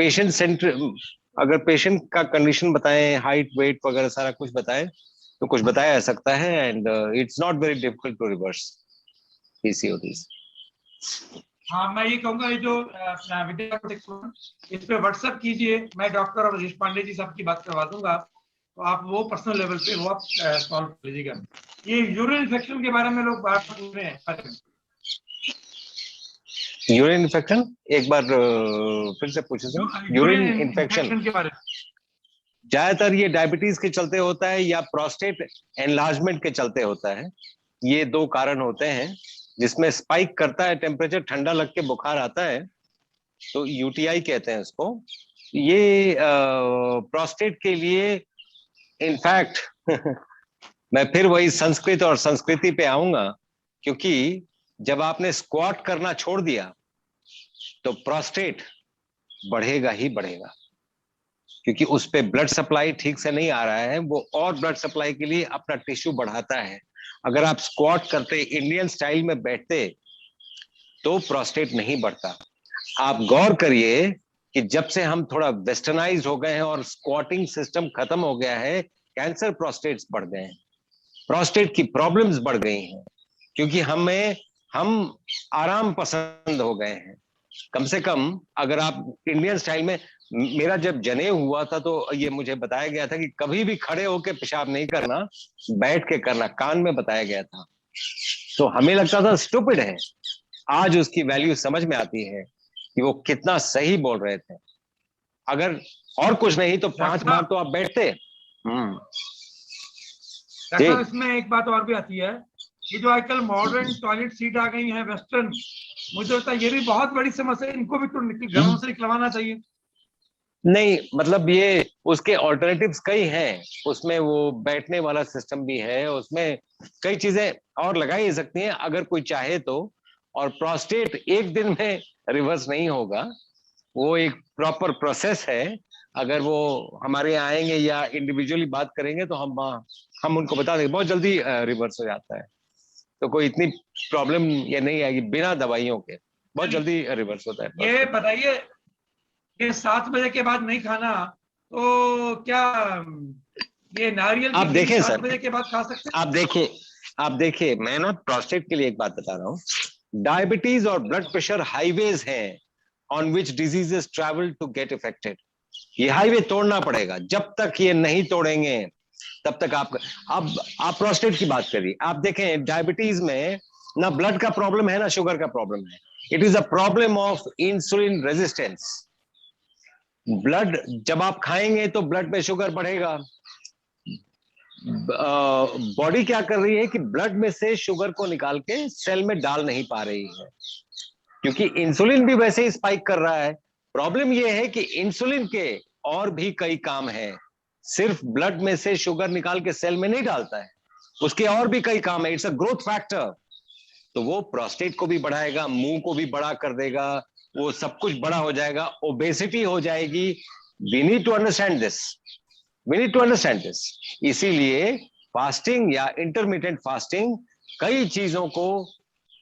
Patient centre, अगर patient का condition बताएं, हाइट वेट वगैरह सारा कुछ बताएं तो कुछ बताया जा सकता है, and it's not very difficult to reverse PCODs. हाँ, मैं ये कहूंगा, ये जो अपना विद्या इस पे व्हाट्सएप कीजिए, मैं डॉक्टर और राजेश पांडे जी साहब की बात करवा दूंगा, तो आप वो पर्सनल लेवल पे वो आप सॉल्व कर लीजिएगा। ये यूरिन इन्फेक्शन के बारे में लोग बात पूछ रहे हैं। यूरिन इन्फेक्शन एक बार फिर से पूछे सर। यूरिन इन्फेक्शन के बारे में ज्यादातर ये डायबिटीज के चलते होता है या प्रोस्टेट एनलार्जमेंट के चलते होता है। ये दो कारण होते हैं जिसमें स्पाइक करता है टेम्परेचर, ठंडा लग के बुखार आता है, तो यूटीआई कहते हैं इसको। ये प्रोस्टेट के लिए इनफैक्ट मैं फिर वही संस्कृत और संस्कृति पे आऊंगा, क्योंकि जब आपने स्क्वाट करना छोड़ दिया तो प्रोस्टेट बढ़ेगा ही बढ़ेगा, क्योंकि उस पे ब्लड सप्लाई ठीक से नहीं आ रहा है, वो और ब्लड सप्लाई के लिए अपना टिश्यू बढ़ाता है। अगर आप स्क्वाट करते, इंडियन स्टाइल में बैठते, तो प्रोस्टेट नहीं बढ़ता। आप गौर करिए कि जब से हम थोड़ा वेस्टर्नाइज हो गए हैं और स्क्वाटिंग सिस्टम खत्म हो गया है, कैंसर प्रोस्टेट्स बढ़ गए हैं, प्रोस्टेट की प्रॉब्लम्स बढ़ गई हैं, क्योंकि हम आराम पसंद हो गए हैं। कम से कम अगर आप इंडियन स्टाइल में, मेरा जब जनेऊ हुआ था तो ये मुझे बताया गया था कि कभी भी खड़े होकर पेशाब नहीं करना, बैठ के करना, कान में बताया गया था। तो हमें लगता था स्टूपिड है, आज उसकी वैल्यू समझ में आती है कि वो कितना सही बोल रहे थे। अगर और कुछ नहीं तो 5 बार तो आप बैठते। डॉक्टर, इसमें एक बात और भी आती है, ये जो आजकल मॉडर्न टॉयलेट सीट आ गई है वेस्टर्न, मुझे लगता है ये भी बहुत बड़ी समस्या है, इनको भी तो घरों से निकलवाना चाहिए। नहीं, मतलब ये उसके ऑल्टरनेटिव्स कई हैं, उसमें वो बैठने वाला सिस्टम भी है, उसमें कई चीजें और लगाई जा सकती हैं अगर कोई चाहे तो। और प्रोस्टेट एक दिन में रिवर्स नहीं होगा, वो एक प्रॉपर प्रोसेस है। अगर वो हमारे यहाँ आएंगे या इंडिविजुअली बात करेंगे तो हम उनको बता देंगे, बहुत जल्दी रिवर्स हो जाता है। तो कोई इतनी प्रॉब्लम ये नहीं आएगी, बिना दवाइयों के बहुत जल्दी रिवर्स होता है। ये बताइए, ये 7 बजे के बाद नहीं खाना, तो क्या ये नारियल आप देखें 7 सर, बजे के बाद खा सकते हैं? आप देखिए, मैं ना प्रोस्टेट के लिए एक बात बता रहा हूँ। डायबिटीज और ब्लड प्रेशर हाईवेज हैं on which diseases travel to get affected. ये हाईवे तोड़ना पड़ेगा, जब तक ये नहीं तोड़ेंगे तब तक आप प्रोस्टेट की बात करिए, आप देखें डायबिटीज में ना ब्लड का प्रॉब्लम है ना शुगर का प्रॉब्लम है, it is a problem of insulin resistance. Blood जब आप खाएंगे तो ब्लड में शुगर बढ़ेगा, बॉडी क्या कर रही है कि ब्लड में से शुगर को निकाल के सेल में डाल नहीं पा रही है, क्योंकि इंसुलिन भी वैसे ही स्पाइक कर रहा है। प्रॉब्लम यह है कि इंसुलिन के और भी कई काम हैं, सिर्फ ब्लड में से शुगर निकाल के सेल में नहीं डालता है, उसके और भी कई काम है, इट्स अ ग्रोथ फैक्टर। तो वो प्रोस्टेट को भी बढ़ाएगा, मुंह को भी बड़ा कर देगा, वो सब कुछ बड़ा हो जाएगा, ओबेसिटी हो जाएगी। We need to understand this, we need to understand this. इसीलिए फास्टिंग या इंटरमिटेंट फास्टिंग कई चीजों को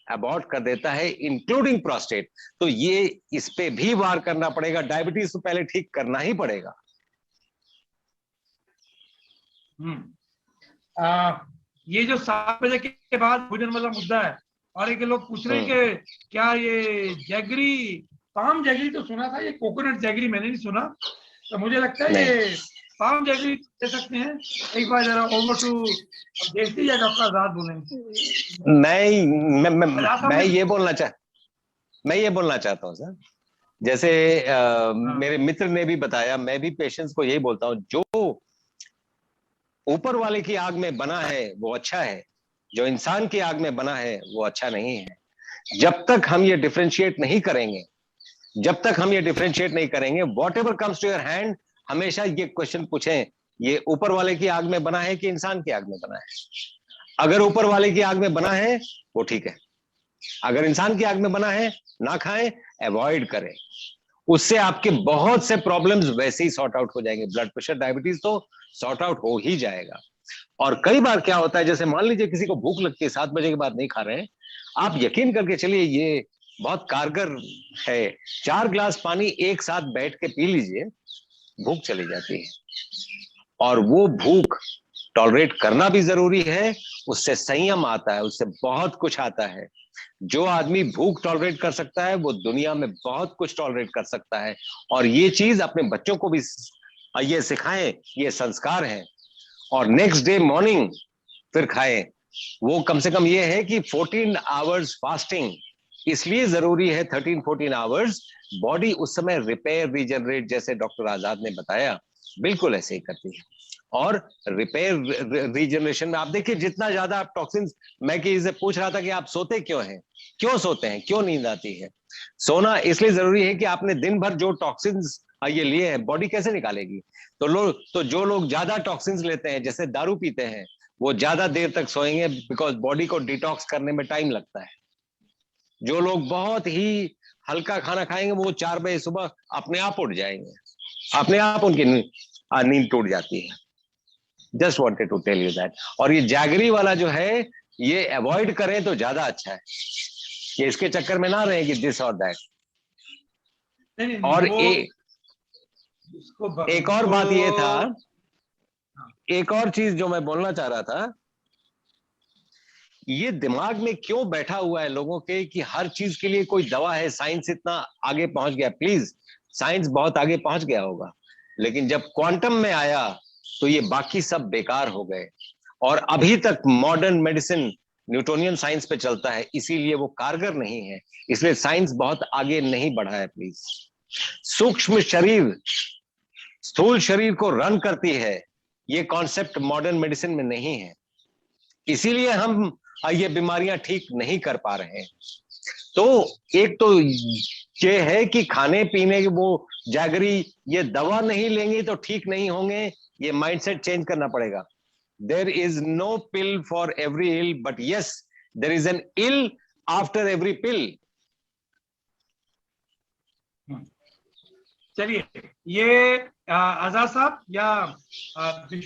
अबॉर्ट कर देता है, इंक्लूडिंग प्रोस्टेट। तो ये इस पे भी वार करना पड़ेगा, डायबिटीज तो पहले ठीक करना ही पड़ेगा। ये जो 7 बजे के बाद भोजन वाला मुद्दा है, और एक लोग पूछ रहे हैं कि क्या ये जैगरी, पाम जैगरी तो सुना था, ये कोकोनट जैगरी मैंने नहीं सुना, तो मुझे लगता है ये पाम जैगरी दे सकते हैं। एक बार जरा ओवर टू देसी या डॉक्टर आजाद बोलेंगे। मैं ये बोलना चाहता हूँ सर, जैसे मेरे मित्र ने भी बताया, मैं भी पेशेंट्स को यही बोलता हूँ, जो ऊपर वाले की आग में बना है वो अच्छा है, जो इंसान की आग में बना है वो अच्छा नहीं है। जब तक हम ये डिफरेंशिएट नहीं करेंगे, whatever comes to your hand, हमेशा ये क्वेश्चन पूछें, ये ऊपर वाले की आग में बना है कि इंसान की आग में बना है। अगर ऊपर वाले की आग में बना है वो ठीक है, अगर इंसान की आग में बना है ना खाएं, अवॉइड करें, उससे आपके बहुत से प्रॉब्लम्स वैसे ही सॉर्ट आउट हो जाएंगे। ब्लड प्रेशर, डायबिटीज तो सॉर्ट आउट हो ही जाएगा। और कई बार क्या होता है, जैसे मान लीजिए किसी को भूख लगती है, 7 बजे के बाद नहीं खा रहे हैं, आप यकीन करके चलिए, बहुत कारगर है। 4 ग्लास पानी एक साथ बैठ के पी लीजिए, भूख चली जाती है। और वो भूख टॉलरेट करना भी जरूरी है, उससे संयम आता है, उससे बहुत कुछ आता है। जो आदमी भूख टॉलरेट कर सकता है वो दुनिया में बहुत कुछ टॉलरेट कर सकता है। और ये चीज अपने बच्चों को भी ये सिखाएं, ये संस्कार है। और नेक्स्ट डे मॉर्निंग फिर खाएं। वो कम से कम ये है कि 14 आवर्स फास्टिंग इसलिए जरूरी है, 13-14 आवर्स। बॉडी उस समय रिपेयर रीजनरेट, जैसे डॉक्टर आजाद ने बताया, बिल्कुल ऐसे ही करती है। और रिपेयर रीजनरेशन में आप देखिए, जितना ज्यादा आप टॉक्सिन्स, मैं किसी से पूछ रहा था कि आप सोते क्यों हैं, क्यों सोते हैं, क्यों नींद आती है? सोना इसलिए जरूरी है कि आपने दिन भर जो टॉक्सिन्स ये लिए हैं, बॉडी कैसे निकालेगी? तो जो लोग ज्यादा टॉक्सिन्स लेते हैं, जैसे दारू पीते हैं, वो ज्यादा देर तक सोएंगे, बिकॉज बॉडी को डिटॉक्स करने में टाइम लगता है। जो लोग बहुत ही हल्का खाना खाएंगे, वो 4 बजे सुबह अपने आप उठ जाएंगे, अपने आप उनकी नींद टूट जाती है। Just wanted to tell you that. और ये जैगरी वाला जो है, ये अवॉइड करें तो ज्यादा अच्छा है। ये इसके चक्कर में ना रहे कि दिस और दैट। और एक और बात ये था, एक और चीज जो मैं बोलना चाह रहा था, ये दिमाग में क्यों बैठा हुआ है लोगों के कि हर चीज के लिए कोई दवा है, साइंस इतना आगे पहुंच गया। प्लीज, साइंस बहुत आगे पहुंच गया होगा, लेकिन जब क्वांटम में आया तो ये बाकी सब बेकार हो गए। और अभी तक मॉडर्न मेडिसिन न्यूटोनियन साइंस पे चलता है, इसीलिए वो कारगर नहीं है। इसलिए साइंस बहुत आगे नहीं बढ़ा है। प्लीज, सूक्ष्म शरीर स्थूल शरीर को रन करती है, ये कॉन्सेप्ट मॉडर्न मेडिसिन में नहीं है। इसीलिए हम ये बीमारियां ठीक नहीं कर पा रहे हैं। तो एक तो ये है कि खाने पीने के वो जैगरी, ये दवा नहीं लेंगे तो ठीक नहीं होंगे, ये माइंडसेट चेंज करना पड़ेगा। There is no pill for every ill, but yes, there is an ill after every pill. चलिए, ये आजाद साहब या